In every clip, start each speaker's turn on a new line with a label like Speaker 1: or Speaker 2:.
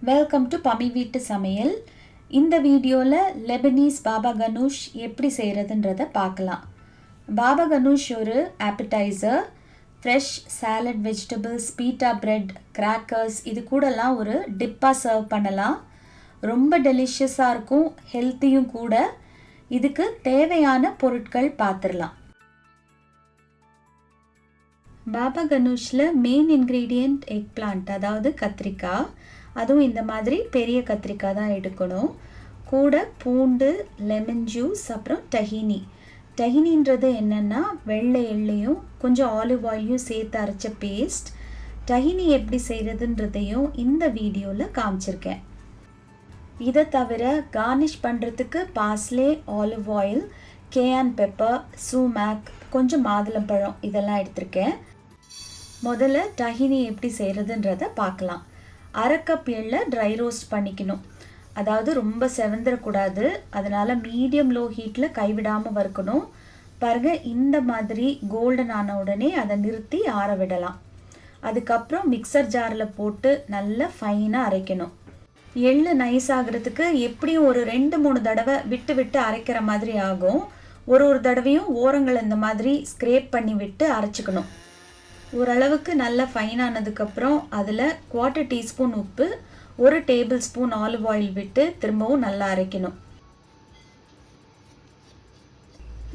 Speaker 1: Welcome to பமி வீட்டு சமையல். இந்த வீடியோவில் லெபனீஸ் பாபா கனூஷ் எப்படி செய்கிறதுன்றதை பார்க்கலாம். பாபா கனூஷ் ஒரு appetiser, fresh salad, vegetables, beta bread, crackers இது கூடலாம் ஒரு டிப்பாக சர்வ் பண்ணலாம். ரொம்ப டெலிஷியஸாக இருக்கும், ஹெல்த்தியும் கூட. இதுக்கு தேவையான பொருட்கள் பார்த்துடலாம். பாபா கனூஷில் மெயின் இன்க்ரீடியண்ட் எக் பிளான்ட், அதாவது கத்திரிக்காய். அதுவும் இந்த மாதிரி பெரிய கத்திரிக்காய் தான் எடுக்கணும். கூட பூண்டு, லெமன் ஜூஸ், அப்புறம் டஹினி. டஹினின்றது என்னென்னா வெள்ளை எள்ளையும் கொஞ்சம் ஆலிவ் ஆயிலையும் சேர்த்து அரைச்ச பேஸ்ட். டஹினி எப்படி செய்கிறதுன்றதையும் இந்த வீடியோவில் காமிச்சிருக்கேன். இதை தவிர கார்னிஷ் பண்ணுறதுக்கு பார்ஸ்லே, ஆலிவ் ஆயில், கேயான் பெப்பர், சூமேக், கொஞ்சம் மாதுளம்பழம் இதெல்லாம் எடுத்திருக்கேன். முதல்ல டஹினி எப்படி செய்கிறதுன்றதை பார்க்கலாம். அரை கப் எள்ளை ட்ரை ரோஸ்ட் பண்ணிக்கணும். அதாவது ரொம்ப செவந்துடக்கூடாது, அதனால் மீடியம் லோ ஹீட்டில் கைவிடாமல் வறுக்கணும். பாருங்கள், இந்த மாதிரி கோல்டன் ஆன உடனே அதை நிறுத்தி ஆற விடலாம். அதுக்கப்புறம் மிக்சர் ஜாரில் போட்டு நல்லா ஃபைனாக அரைக்கணும். எள்ளு நைஸ் ஆகிறதுக்கு எப்படியும் ஒரு 2-3 தடவை விட்டு விட்டு அரைக்கிற மாதிரி ஆகும். ஒரு தடவையும் ஓரங்கள் இந்த மாதிரி ஸ்க்ரேப் பண்ணி விட்டு அரைச்சிக்கணும். ஓரளவுக்கு நல்லா ஃபைனானதுக்கப்புறம் அதில் 1/4 டீஸ்பூன் உப்பு, 1 டேபிள் ஸ்பூன் ஆலிவ் ஆயில் விட்டு திரும்பவும் நல்லா அரைக்கணும்.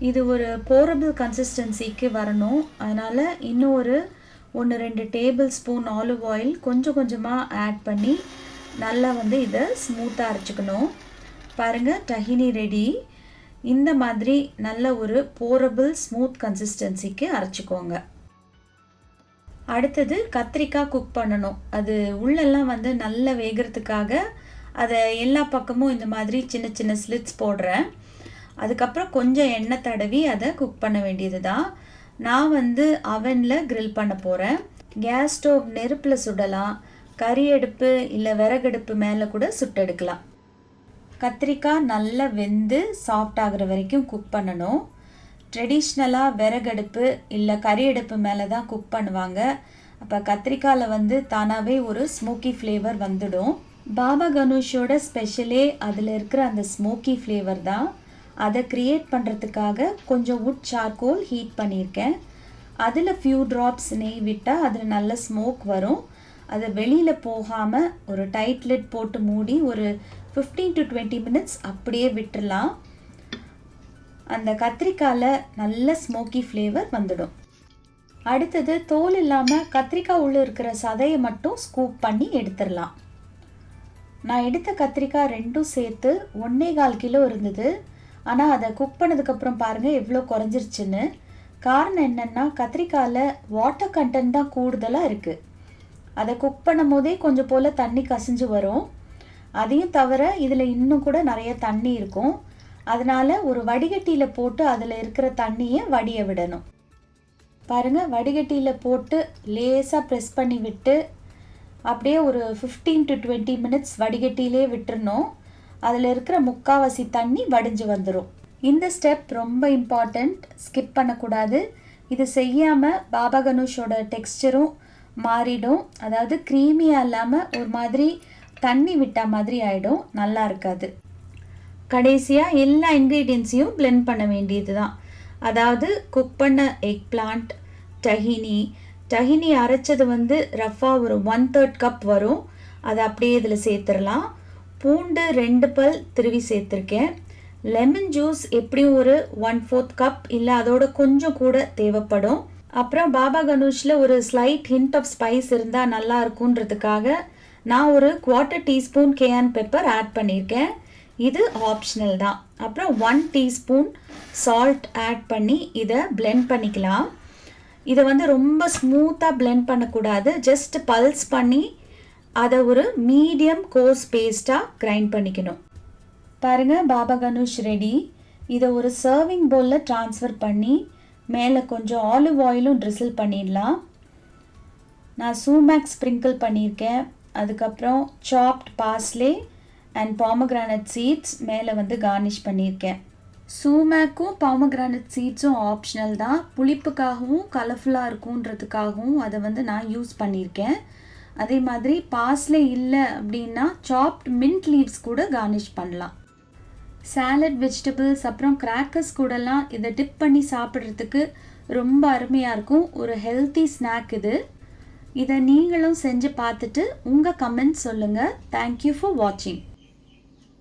Speaker 1: இது ஒரு போரபிள் கன்சிஸ்டன்சிக்கு வரணும். அதனால் இன்னும் ஒரு 1-2 டேபிள் ஸ்பூன் ஆலிவ் ஆயில் கொஞ்சம் கொஞ்சமாக ஆட் பண்ணி நல்லா இதை ஸ்மூத்தாக அரைச்சிக்கணும். பாருங்கள், டஹினி ரெடி. இந்த மாதிரி நல்ல ஒரு போரபிள் ஸ்மூத் கன்சிஸ்டன்சிக்கு அரைச்சிக்கோங்க. அடுத்தது கத்திரிக்காய் குக் பண்ணணும். அது உள்ளெல்லாம் நல்லா வேகிறதுக்காக அதை எல்லா பக்கமும் இந்த மாதிரி சின்ன சின்ன ஸ்லிட்ஸ் போடுறேன். அதுக்கப்புறம் கொஞ்சம் எண்ணெய் தடவி அதை குக் பண்ண வேண்டியது தான். நான் அவனில் கிரில் பண்ண போகிறேன். கேஸ் ஸ்டோவ் நெருப்பில் சுடலாம், கறி அடுப்பு இல்லை விறகடுப்பு மேலே கூட சுட்டெடுக்கலாம். கத்திரிக்காய் நல்லா வெந்து சாஃப்ட் ஆகிற வரைக்கும் குக் பண்ணணும். ட்ரெடிஷ்னலாக விறகடுப்பு இல்லை கறி அடுப்பு மேலே தான் குக் பண்ணுவாங்க. அப்போ கத்திரிக்காயில் தானாகவே ஒரு ஸ்மோக்கி ஃப்ளேவர் வந்துடும். பாபா கனூஷோட ஸ்பெஷலே அதில் இருக்கிற அந்த ஸ்மோக்கி ஃப்ளேவர் தான். அதை க்ரியேட் பண்ணுறதுக்காக கொஞ்சம் வுட் சார்கோல் ஹீட் பண்ணியிருக்கேன். அதில் ஃபியூ ட்ராப்ஸ் நெய் விட்டால் அதில் நல்ல ஸ்மோக் வரும். அதை வெளியில் போகாமல் ஒரு டைட் லிட் போட்டு மூடி ஒரு 15 to 20 minutes அப்படியே விட்டுடலாம். அந்த கத்திரிக்காயில் நல்ல ஸ்மோக்கி ஃப்ளேவர் வந்துடும். அடுத்தது தோல் இல்லாமல் கத்திரிக்காய் உள்ளே இருக்கிற சதையை மட்டும் ஸ்கூப் பண்ணி எடுத்துடலாம். நான் எடுத்த கத்திரிக்காய் 2 சேர்த்து 1.25 கிலோ இருந்தது. ஆனால் அதை குக் பண்ணதுக்கப்புறம் பாருங்கள் எவ்வளோ குறைஞ்சிருச்சுன்னு. காரணம் என்னென்னா கத்திரிக்காயில் வாட்டர் கண்டென்ட் தான் கூடுதலாக இருக்குது. அதை குக் பண்ணும் போதே கொஞ்சம் போல் தண்ணி கசிஞ்சு வரும். அதையும் தவிர இதில் இன்னும் கூட நிறைய தண்ணி இருக்கும். அதனால் ஒரு வடிகட்டியில் போட்டு அதில் இருக்கிற தண்ணியை வடிய விடணும். பாருங்கள், வடிகட்டியில் போட்டு லேசாக ப்ரெஸ் பண்ணி விட்டு அப்படியே ஒரு 15 to 20 minutes வடிகட்டியிலே விட்டுறணும். அதில் இருக்கிற முக்கால்வாசி தண்ணி வடிஞ்சு வந்துடும். இந்த ஸ்டெப் ரொம்ப இம்பார்ட்டண்ட், ஸ்கிப் பண்ணக்கூடாது. இது செய்யாமல் பாபா கனூஷோட டெக்ஸ்டரும் மாறிடும். அதாவது க்ரீமியாக இல்லாமல் ஒரு மாதிரி தண்ணி விட்ட மாதிரி ஆகிடும், நல்லா இருக்காது. கடைசியாக எல்லா இன்க்ரீடியன்ஸையும் பிளெண்ட் பண்ண வேண்டியது தான். அதாவது குக் பண்ண எக் பிளான்ட், டஹினி அரைச்சது ரஃபாக ஒரு 1/3 கப் வரும். அதை அப்படியே இதில் சேர்த்துடலாம். பூண்டு 2 பல் திருவி சேர்த்துருக்கேன். லெமன் ஜூஸ் எப்படியும் ஒரு 1/4 கப் இல்லை அதோட கொஞ்சம் கூட தேவைப்படும். அப்புறம் பாபா கனூஷில் ஒரு ஸ்லைட் ஹிண்ட் ஆஃப் ஸ்பைஸ் இருந்தால் நல்லா இருக்குன்றதுக்காக நான் ஒரு 1/4 டீஸ்பூன் கேயான் பெப்பர் ஆட் பண்ணியிருக்கேன். இது ஆப்ஷனல் தான். அப்புறம் 1 டீஸ்பூன் சால்ட் ஆட் பண்ணி இதை பிளெண்ட் பண்ணிக்கலாம். இதை ரொம்ப ஸ்மூத்தாக பிளெண்ட் பண்ணக்கூடாது, ஜஸ்ட் பல்ஸ் பண்ணி அதை ஒரு மீடியம் கோர்ஸ் பேஸ்ட்டாக கிரைண்ட் பண்ணிக்கணும். பாருங்கள், பாபா கனூஷ் ரெடி. இதை ஒரு சர்விங் பவுலில் ட்ரான்ஸ்ஃபர் பண்ணி மேலே கொஞ்சம் ஆலிவ் ஆயிலும் ட்ரிசில் பண்ணிடலாம். நான் சூமேக் ஸ்ப்ரிங்கிள் பண்ணியிருக்கேன். அதுக்கப்புறம் soft parsley and pomegranate seeds மேலே கார்னிஷ் பண்ணியிருக்கேன். சூமேக்கும் pomegranate சீட்ஸும் ஆப்ஷனல் தான். புளிப்புக்காகவும் கலர்ஃபுல்லாக இருக்குன்றதுக்காகவும் அதை நான் யூஸ் பண்ணியிருக்கேன். அதே மாதிரி பார்ஸ்லே இல்லை அப்படின்னா சாப்ட் மின்ட் லீவ்ஸ் கூட கார்னிஷ் பண்ணலாம். சாலட், வெஜிடபிள்ஸ் அப்புறம் கிராக்கர்ஸ் கூடலாம் இதை டிப் பண்ணி சாப்பிட்றதுக்கு ரொம்ப அருமையாக இருக்கும். ஒரு ஹெல்த்தி ஸ்நாக் இது. இதை நீங்களும் செஞ்சு பார்த்துட்டு உங்கள் கமெண்ட்ஸ் சொல்லுங்கள். தேங்க்யூ ஃபார் வாட்சிங்.